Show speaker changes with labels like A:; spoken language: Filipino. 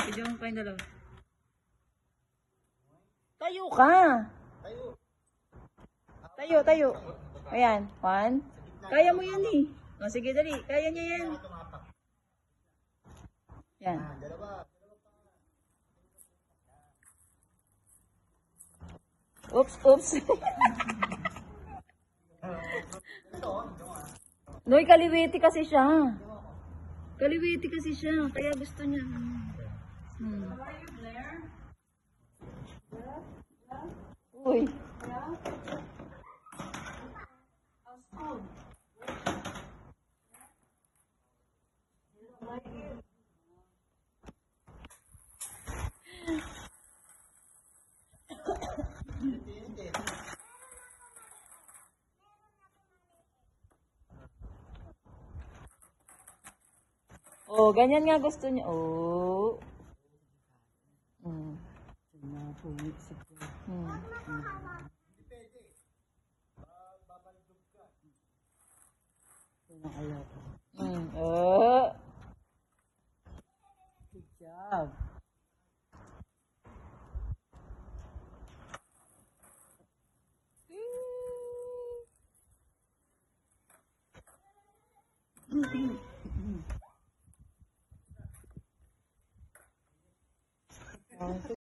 A: Video mo pa yung dalawa. Tayo ka. Tayo. Ayan. 1. Kaya mo yan eh. O, sige, dali. Kaya niya yan. Yan. Oops. Noy, kaliwiti kasi siya. Kaya gusto niya. Uy. Oh, ganyan nga gusto niya. Oh. Oh.
B: Good job.